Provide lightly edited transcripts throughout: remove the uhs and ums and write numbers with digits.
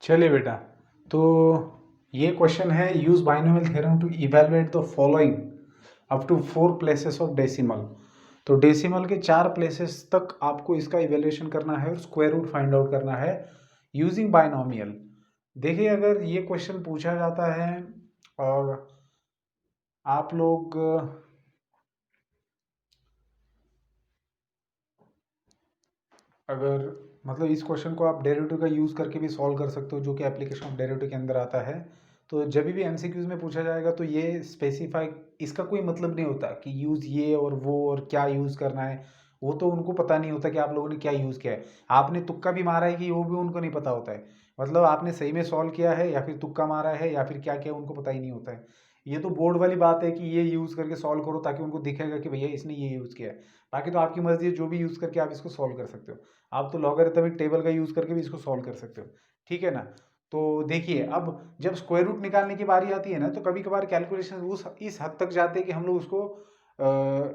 चलिए बेटा, तो ये क्वेश्चन है, use binomial theorem to evaluate the following up to 4 places of decimal. तो डेसिमल के 4 प्लेसेस तक आपको इसका इवेल्युएशन करना है और स्क्वायर रूट फाइंड आउट करना है यूजिंग बाइनोमियल। देखिए, अगर ये क्वेश्चन पूछा जाता है और आप लोग अगर मतलब इस क्वेश्चन को आप डेरिवेटिव का यूज़ करके भी सॉल्व कर सकते हो, जो कि एप्लीकेशन ऑफ डेरिवेटिव के अंदर आता है। तो जब भी एमसीक्यूज में पूछा जाएगा तो ये स्पेसिफाई, इसका कोई मतलब नहीं होता कि यूज़ ये और वो और क्या यूज़ करना है। वो तो उनको पता नहीं होता कि आप लोगों ने क्या यूज़ किया है। आपने तुक्का भी मारा है कि वो भी उनको नहीं पता होता है। मतलब आपने सही में सॉल्व किया है या फिर तुक्का मारा है या फिर क्या किया, उनको पता ही नहीं होता है। ये तो बोर्ड वाली बात है कि ये यूज़ करके सॉल्व करो ताकि उनको दिखेगा कि भैया इसने ये यूज़ किया है। बाकी तो आपकी मर्जी है, जो भी यूज़ करके आप इसको सॉल्व कर सकते हो। आप तो लॉगरिथमिक टेबल का यूज़ करके भी इसको सॉल्व कर सकते हो, ठीक है ना। तो देखिए, अब जब स्क्वायर रूट निकालने की बारी आती है ना, तो कभी कभार कैलकुलेशन उस इस हद तक जाते हैं कि हम लोग उसको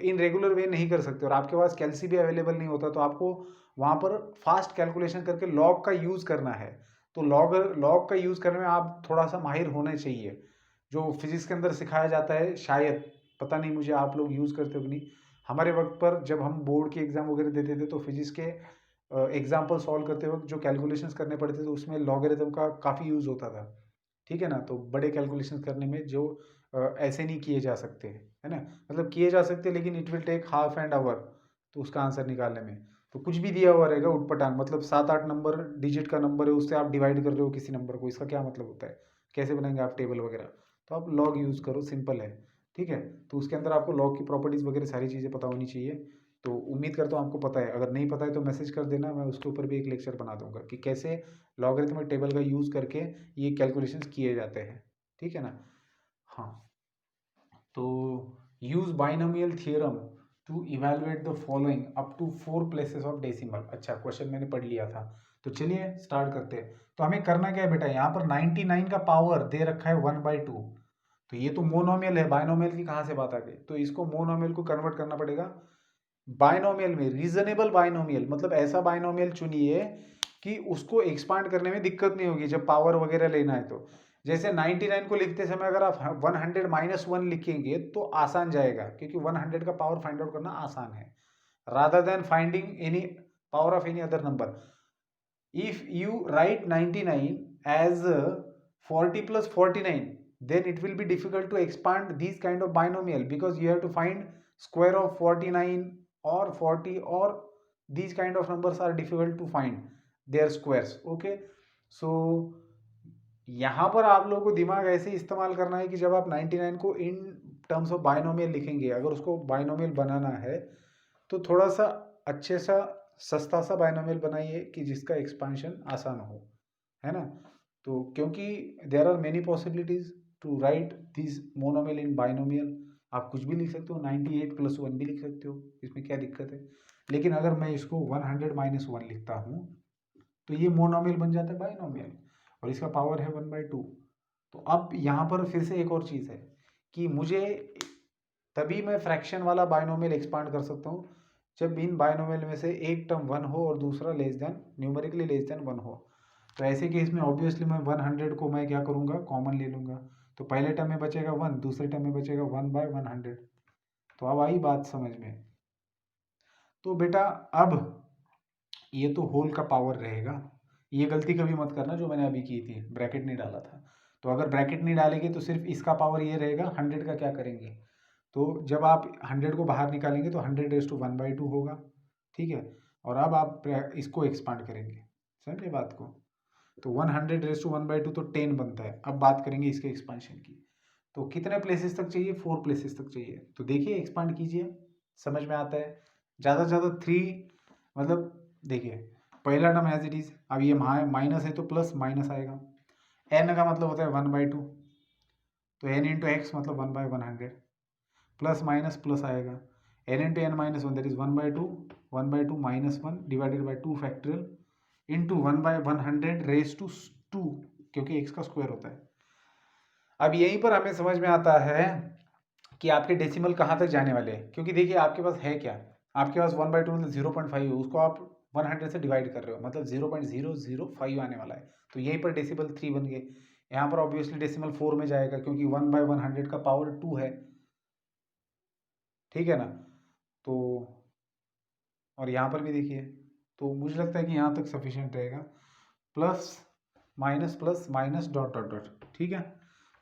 इन रेगुलर वे नहीं कर सकते और आपके पास कैलसी भी अवेलेबल नहीं होता, तो आपको वहाँ पर फास्ट कैलकुलेशन करके लॉग का यूज़ करना है। तो लॉग लॉग का यूज़ करने में आप थोड़ा सा माहिर होने चाहिए, जो फिजिक्स के अंदर सिखाया जाता है। शायद, पता नहीं मुझे, आप लोग यूज़ करते हो कि नहीं। हमारे वक्त पर जब हम बोर्ड के एग्ज़ाम वगैरह देते थे तो फिजिक्स के एग्जाम्पल सॉल्व करते वक्त जो कैलकुलेशंस करने पड़ते थे उसमें लॉगरिथम का काफ़ी यूज़ होता था, ठीक है ना। तो बड़े कैलकुलेशंस करने में जो ऐसे नहीं किए जा सकते, है ना। मतलब किए जा सकते लेकिन it will take half and hour, तो उसका आंसर निकालने में। तो कुछ भी दिया हुआ रहेगा उटपटांग, मतलब 7-8 नंबर डिजिट का नंबर है, उससे आप डिवाइड कर रहे हो किसी नंबर को, इसका क्या मतलब होता है, कैसे बनाएंगे आप टेबल वगैरह। तो आप लॉग यूज़ करो, सिंपल है, ठीक है। तो उसके अंदर आपको लॉग की प्रॉपर्टीज़ वगैरह सारी चीज़ें पता होनी चाहिए। तो उम्मीद करता हूँ आपको पता है। अगर नहीं पता है तो मैसेज कर देना, मैं उसके ऊपर भी एक लेक्चर बना दूंगा कि कैसे लॉगरिथमिक टेबल का यूज़ करके ये कैलकुलेशंस किए जाते हैं, ठीक है ना। हाँ, तो use binomial theorem to evaluate the following up to 4 places of decimal. अच्छा, क्वेश्चन मैंने पढ़ लिया था, तो चलिए स्टार्ट करते हैं। तो हमें करना क्या है बेटा, यहाँ पर 99 का पावर दे रखा है 1/2। तो ये तो मोनोमियल है, बाइनोमियल की कहाँ से बात आ गई। तो इसको मोनोमियल को कन्वर्ट करना पड़ेगा बाइनोमियल में। रीजनेबल बाइनोमियल मतलब ऐसा बाइनोमियल चुनिए कि उसको एक्सपांड करने में दिक्कत नहीं होगी जब पावर वगैरह लेना है। तो जैसे 99 को लिखते समय अगर आप 100 -1 लिखेंगे तो आसान जाएगा, क्योंकि 100 का पावर फाइंड आउट करना आसान है, rather than finding any power of any other number. if you write 99 as 40 plus 49, then it will be difficult to expand these kind of binomial, because you have to find square of 49 or 40, or these kind of numbers are difficult to find their squares, okay। so यहाँ पर आप लोगों को दिमाग ऐसे इस्तेमाल करना है कि जब आप 99 को इन टर्म्स ऑफ बाइनोमियल लिखेंगे, अगर उसको बाइनोमियल बनाना है तो थोड़ा सा अच्छे सा सस्ता सा बाइनोमियल बनाइए कि जिसका एक्सपांशन आसान हो, है ना। तो क्योंकि there are many possibilities to write this monomial in binomial. आप कुछ भी लिख सकते हो, 98 + 1 भी लिख सकते हो, इसमें क्या दिक्कत है। लेकिन अगर मैं इसको 100 - 1 लिखता हूँ तो ये मोनोमियल बन जाता है बाइनोमियल, और इसका पावर है 1/2। तो अब यहाँ पर फिर से एक और चीज़ है कि मुझे, तभी मैं फ्रैक्शन वाला बाइनोमियल एक्सपांड कर सकता हूँ जब इन बाइनोमियल में से एक टर्म 1 हो और दूसरा less than, numerically less than 1 हो। तो ऐसे केस में ऑब्वियसली मैं 100 को मैं क्या करूँगा, कॉमन ले लूँगा। तो पहले टर्म में बचेगा 1, दूसरे टर्म में बचेगा 1/100। तो अब आई बात समझ में। तो बेटा, अब ये तो होल का पावर रहेगा। ये गलती कभी मत करना जो मैंने अभी की थी, ब्रैकेट नहीं डाला था। तो अगर ब्रैकेट नहीं डालेंगे तो सिर्फ इसका पावर ये रहेगा, 100 का क्या करेंगे। तो जब आप 100 को बाहर निकालेंगे तो 100 × 1/2 होगा, ठीक है। और अब आप इसको एक्सपांड करेंगे, समझे बात को। तो 100 × 1/2 तो 10 बनता है। अब बात करेंगे इसके एक्सपांशन की। तो कितने प्लेसेस तक चाहिए, 4 प्लेसेस तक चाहिए। तो देखिए, एक्सपांड कीजिए, समझ में आता है। ज़्यादा से ज़्यादा 3, मतलब देखिए, पहला टर्म एज इट इज। अब ये माइनस है तो प्लस माइनस आएगा। एन का मतलब होता है 1/2, तो एन इंटू एक्स मतलब 1/100, प्लस माइनस प्लस आएगा। N into n -1 that is 1/2, 1/2 -1 divided by 2 factorial into 1/100 raise to 2, क्योंकि एक्स का स्क्वायर होता है। अब यहीं पर हमें समझ में आता है कि आपके डेसिमल कहाँ तक जाने वाले हैं, क्योंकि देखिए आपके पास है क्या, आपके पास 1/2 मतलब 0.5 है, उसको आप 100 से डिवाइड कर रहे हो, मतलब 0.005 आने वाला है। तो यहीं पर डेसिमल 3 बन गए। यहाँ पर ऑब्वियसली डेसिमल 4 में जाएगा क्योंकि 1/100 का पावर 2 है, ठीक है ना। तो और यहाँ पर भी देखिए, तो मुझे लगता है कि यहाँ तक सफिशिएंट रहेगा। Plus minus dot dot dot, ठीक है।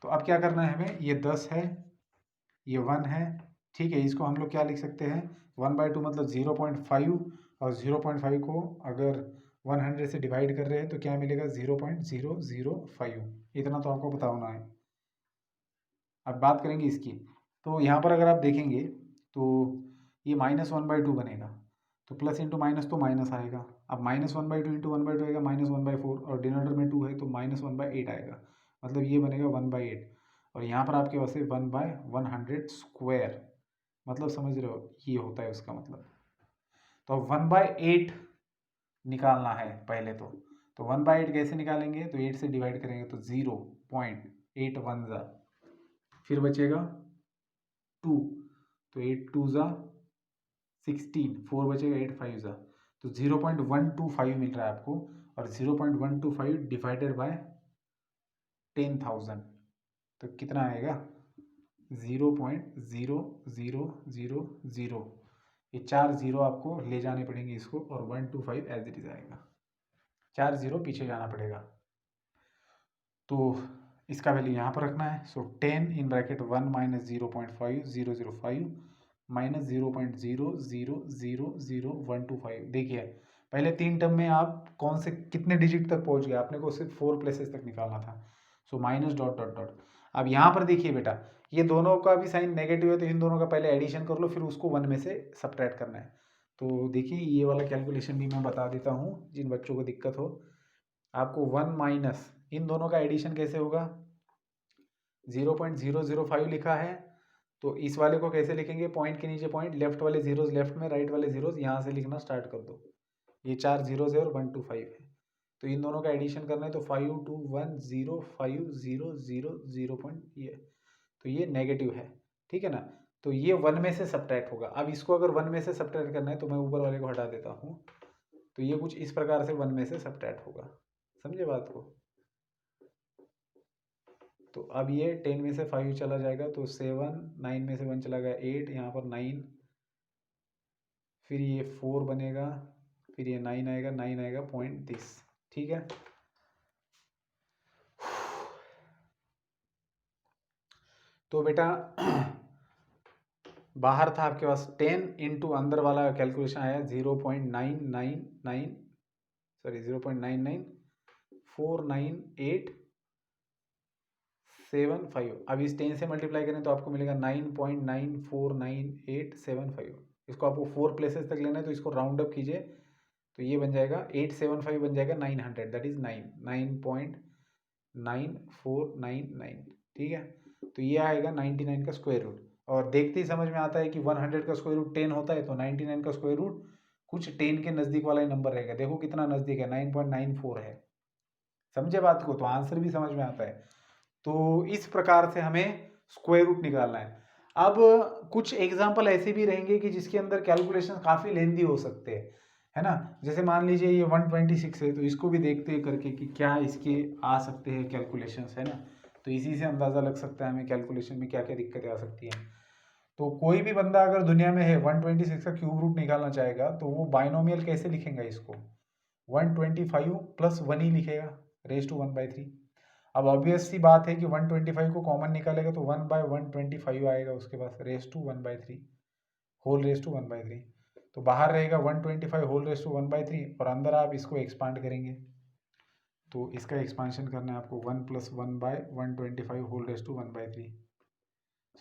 तो अब क्या करना है हमें, ये 10 है, ये 1 है, ठीक है। इसको हम लोग क्या लिख सकते हैं, 1/2 मतलब 0.5, और 0.5 को अगर 100 से डिवाइड कर रहे हैं तो क्या मिलेगा, 0.005। इतना तो आपको पता होना है। अब बात करेंगे इसकी, तो यहाँ पर अगर आप देखेंगे तो ये -1/2 बनेगा, तो प्लस इंटू माइनस तो माइनस आएगा। अब -1/2 इंटू 1/2 आएगा -1/4, और डिनोमिनेटर में 2 है तो -1/8 आएगा, मतलब ये बनेगा 1/8। और यहाँ पर आपके पास है 1/100 स्क्वायर, मतलब समझ रहे हो, ये होता है उसका मतलब। तो 1/8 निकालना है पहले तो 1/8 कैसे निकालेंगे, तो 8 से डिवाइड करेंगे तो 0.8 फिर बचेगा 2, तो 8 2 ज़ा 16, 4 बचेगा, 8 5 ज़ा, तो 0.125 मिल रहा है आपको। और 0.125 डिवाइडेड बाय 10,000 तो कितना आएगा, 0.0000। ये 4 जीरो आपको ले जाने पड़ेंगे इसको, और 125 एज इट इज आएगा, 4 जीरो पीछे जाना पड़ेगा। तो इसका वैल्यू यहाँ पर रखना है। सो 10 इन ब्रैकेट 1 माइनस 0.5005 माइनस 0.000125। देखिए पहले 3 टर्म में आप कौन से कितने डिजिट तक पहुंच गए, आपने को सिर्फ 4 प्लेसेस तक निकालना था। So minus dot dot dot. अब यहाँ पर देखिए बेटा, ये दोनों का भी साइन नेगेटिव है, तो इन दोनों का पहले एडिशन कर लो, फिर उसको 1 में से सब्ट्रैक्ट करना है। तो देखिए ये वाला कैलकुलेशन भी मैं बता देता हूँ जिन बच्चों को दिक्कत हो। आपको 1 माइनस इन दोनों का एडिशन कैसे होगा, 0.005 लिखा है, तो इस वाले को कैसे लिखेंगे, पॉइंट के नीचे पॉइंट, लेफ्ट वाले जीरोज लेफ्ट में, राइट वाले जीरोज यहाँ से लिखना स्टार्ट कर दो। ये 4 जीरोज है और 1 2 5 है, तो इन दोनों का एडिशन करना है, तो 5 2 1 0 5 0 0 0 पॉइंट, ये तो ये नेगेटिव है, ठीक है ना। तो ये 1 में से सब्ट्रैक्ट होगा। अब इसको अगर 1 में से सब्ट्रैक्ट करना है तो मैं ऊपर वाले को हटा देता हूँ, तो ये कुछ इस प्रकार से 1 में से सब्ट्रैक्ट होगा, समझे बात को। तो अब ये 10 में से 5 चला जाएगा तो 7, 9 में से 1 चला गया 8, यहाँ पर 9, फिर ये 4 बनेगा, फिर ये 9 आएगा, 9 आएगा पॉइंट दिस, ठीक है। तो बेटा बाहर था आपके पास 10 इंटू अंदर वाला कैलकुलेशन आया 0.999, सॉरी 0.9949875। अब इस 10 से मल्टीप्लाई करें तो आपको मिलेगा 9.9499875। इसको आपको 4 प्लेसेस तक लेना है, तो इसको राउंड अप कीजिए, तो ये बन जाएगा 875 बन जाएगा 900, दैट इज 9.9499, ठीक है। तो ये आएगा 99 का स्क्वायर रूट, और देखते ही समझ में आता है कि 100 का स्क्वायर रूट 10 होता है, तो 99 का स्क्वायर रूट कुछ 10 के नज़दीक वाला ही नंबर रहेगा। देखो कितना नज़दीक है, 9.94 है, समझे बात को, तो आंसर भी समझ में आता है। तो इस प्रकार से हमें स्क्वायर रूट निकालना है। अब कुछ एग्जाम्पल ऐसे भी रहेंगे कि जिसके अंदर कैलकुलेशन काफ़ी लेंदी हो सकते हैं, है ना। जैसे मान लीजिए ये 126 है, तो इसको भी देखते हैं करके कि क्या इसके आ सकते हैं कैलकुलेशंस, है ना। तो इसी से अंदाज़ा लग सकता है हमें कैलकुलेशन में क्या क्या दिक्कतें आ सकती हैं। तो कोई भी बंदा अगर दुनिया में है 126 का क्यूब रूट निकालना चाहेगा, तो वो बाइनोमियल कैसे लिखेगा इसको, 125 + 1 ही लिखेगा, रेज टू 1/3। अब ऑब्वियस सी बात है कि 125 को कॉमन निकालेगा तो 1/125 आएगा उसके पास, raise to 1/3, whole raise to 1/3। तो बाहर रहेगा 125 होल रेज टू 1/3, और अंदर आप इसको एक्सपांड करेंगे, तो इसका एक्सपांशन करना है आपको 1 + 1/125 whole raise to 1/3।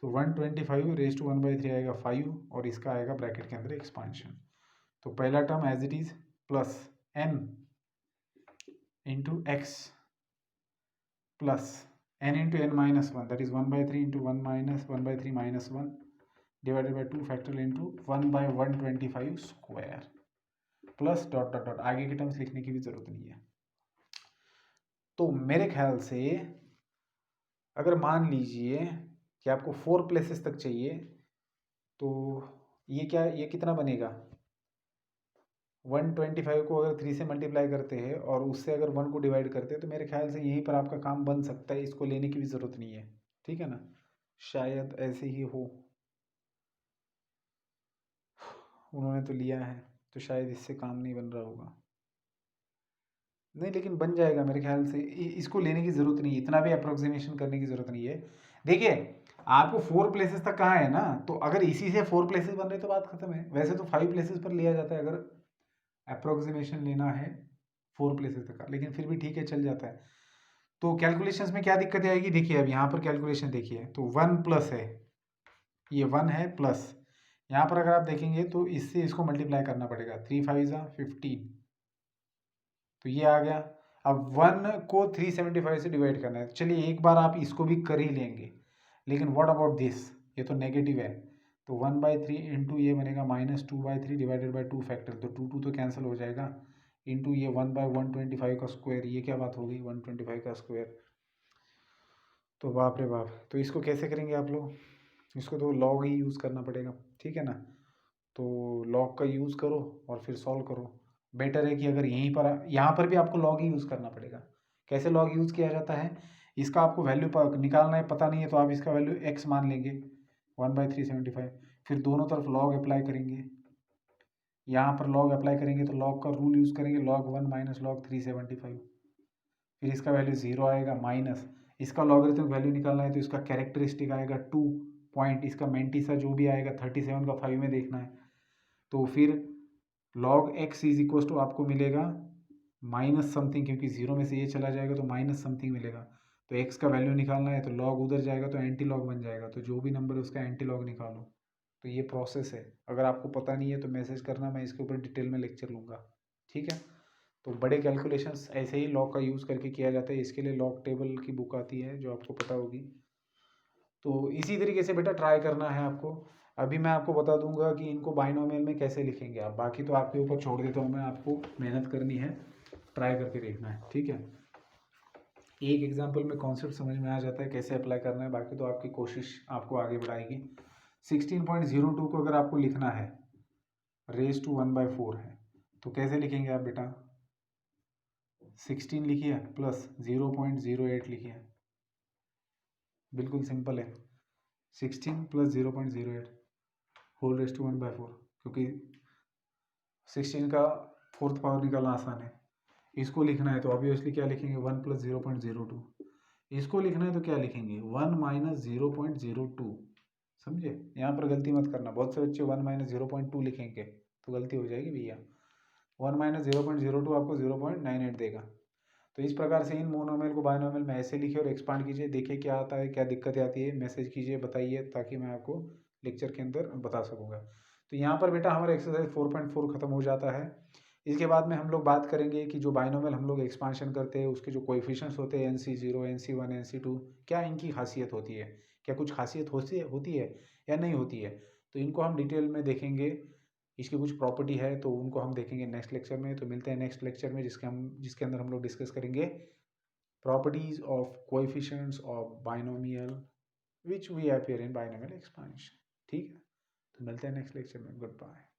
So 125 raise to 1/3 आएगा 5, और इसका आएगा ब्रैकेट के अंदर एक्सपांशन। तो पहला term as it is plus n into x plus n into n minus 1, that is 1/3 into 1 minus 1/3 minus 1 divided by 2 factorial into 1/125 square, plus dot dot dot. आगे की टर्म्स लिखने की भी जरूरत नहीं है। तो मेरे ख्याल से अगर मान लीजिए कि आपको 4 प्लेसेस तक चाहिए, तो ये क्या, ये कितना बनेगा, 125 को अगर 3 से मल्टीप्लाई करते हैं और उससे अगर 1 को डिवाइड करते हैं तो मेरे ख्याल से यहीं पर आपका काम बन सकता है, इसको लेने की भी ज़रूरत नहीं है। ठीक है ना, शायद ऐसे ही हो, उन्होंने तो लिया है तो शायद इससे काम नहीं बन रहा होगा। नहीं लेकिन बन जाएगा मेरे ख्याल से, इसको लेने की ज़रूरत नहीं है, इतना भी अप्रोक्सीमेशन करने की ज़रूरत नहीं है। देखिए आपको 4 प्लेसेस तक कहाँ है ना, तो अगर इसी से 4 प्लेसेस बन रहे तो बात खत्म है। वैसे तो 5 प्लेसेस पर लिया जाता है अगर अप्रोक्सीमेशन लेना है 4 प्लेसेस तक का, लेकिन फिर भी ठीक है, चल जाता है। तो कैलकुलेशंस में क्या दिक्कत आएगी, देखिए अब यहाँ पर कैलकुलेशन देखिए, तो 1 प्लस है, ये 1 है प्लस, यहाँ पर अगर आप देखेंगे तो इससे इसको मल्टीप्लाई करना पड़ेगा, 3 5 ज़ा 15, तो ये आ गया। अब 1 को 375 से डिवाइड करना है, चलिए एक बार आप इसको भी कर ही लेंगे, लेकिन व्हाट अबाउट दिस, ये तो नेगेटिव है, तो 1/3 इंटू ये बनेगा -2/3 डिवाइडेड बाई 2 फैक्टर, तो 2 तो कैंसिल हो जाएगा, इंटू ये 1/125 का स्क्वायर, ये क्या बात हो गई 125 का स्क्वायर, तो बाप रे बाप, तो इसको कैसे करेंगे आप लोग, इसको तो लॉग ही यूज़ करना पड़ेगा, ठीक है ना। तो लॉग का यूज़ करो और फिर सॉल्व करो। बेटर है कि अगर यहीं पर यहाँ पर भी आपको लॉग ही यूज़ करना पड़ेगा। कैसे लॉग यूज़ किया जाता है, इसका आपको वैल्यू निकालना है, पता नहीं है तो आप इसका वैल्यू x मान लेंगे 1/375, फिर दोनों तरफ लॉग अप्लाई करेंगे, यहाँ पर लॉग अप्लाई करेंगे तो लॉग का रूल यूज़ करेंगे, log 1 माइनस log 375, फिर इसका वैल्यू 0 आएगा, माइनस इसका लॉगरिथमिक वैल्यू निकालना है तो इसका कैरेक्टरिस्टिक आएगा 2 पॉइंट, इसका मेंटिसा जो भी आएगा 37 का 5 में देखना है, तो फिर log x is equal to आपको मिलेगा माइनस समथिंग, क्योंकि जीरो में से ये चला जाएगा तो माइनस समथिंग मिलेगा, तो x का वैल्यू निकालना है तो log उधर जाएगा तो एंटी लॉग बन जाएगा, तो जो भी नंबर है उसका एंटी लॉग निकालो। तो ये प्रोसेस है, अगर आपको पता नहीं है तो मैसेज करना, मैं इसके ऊपर डिटेल में लेक्चर लूँगा, ठीक है। तो बड़े कैलकुलेशंस ऐसे ही लॉग का यूज़ करके किया जाता है, इसके लिए लॉग टेबल की बुक आती है जो आपको पता होगी। तो इसी तरीके से बेटा ट्राई करना है आपको। अभी मैं आपको बता दूंगा कि इनको बाइनोमियल में कैसे लिखेंगे आप, बाकी तो आपके ऊपर छोड़ देता हूँ मैं, आपको मेहनत करनी है, ट्राई करके देखना है, ठीक है। एक एग्जाम्पल में कॉन्सेप्ट समझ में आ जाता है कैसे अप्लाई करना है, बाकी तो आपकी कोशिश आपको आगे बढ़ाएगी। 16.02 को अगर आपको लिखना है, रेज टू 1/4 है, तो कैसे लिखेंगे आप बेटा, 16 लिखिए प्लस 0.08 लिखिए, बिल्कुल सिंपल है, 16 प्लस 0.08 होल रेज टू 1/4, क्योंकि 16 का फोर्थ पावर निकालना आसान है। इसको लिखना है तो ऑब्वियसली क्या लिखेंगे, 1 प्लस 0.02, इसको लिखना है तो क्या लिखेंगे 1 माइनस 0.02, समझे, यहाँ पर गलती मत करना, बहुत से बच्चे 1 माइनस 0.2 लिखेंगे तो गलती हो जाएगी भैया, 1 माइनस 0.02 आपको 0.98 देगा। तो इस प्रकार से इन मोनोमियल को बाइनोमियल में ऐसे लिखिए और एक्सपांड कीजिए, देखिए क्या आता है, क्या दिक्कतें आती है, मैसेज कीजिए, बताइए, ताकि मैं आपको लेक्चर के अंदर बता सकूँगा। तो यहाँ पर बेटा हमारा एक्सरसाइज 4.4 खत्म हो जाता है। इसके बाद में हम लोग बात करेंगे कि जो बाइनोमियल हम लोग एक्सपांशन करते हैं उसके जो कोएफिशिएंट्स होते हैं NC0 NC1 NC2, क्या इनकी खासियत होती है, क्या कुछ खासियत होती है या नहीं होती है, तो इनको हम डिटेल में देखेंगे, इसकी कुछ प्रॉपर्टी है तो उनको हम देखेंगे नेक्स्ट लेक्चर में। तो मिलते हैं नेक्स्ट लेक्चर में जिसके अंदर हम लोग डिस्कस करेंगे properties of coefficients of binomial which we appear in binomial expansion, ठीक है। तो मिलते हैं नेक्स्ट लेक्चर में, गुड बाय।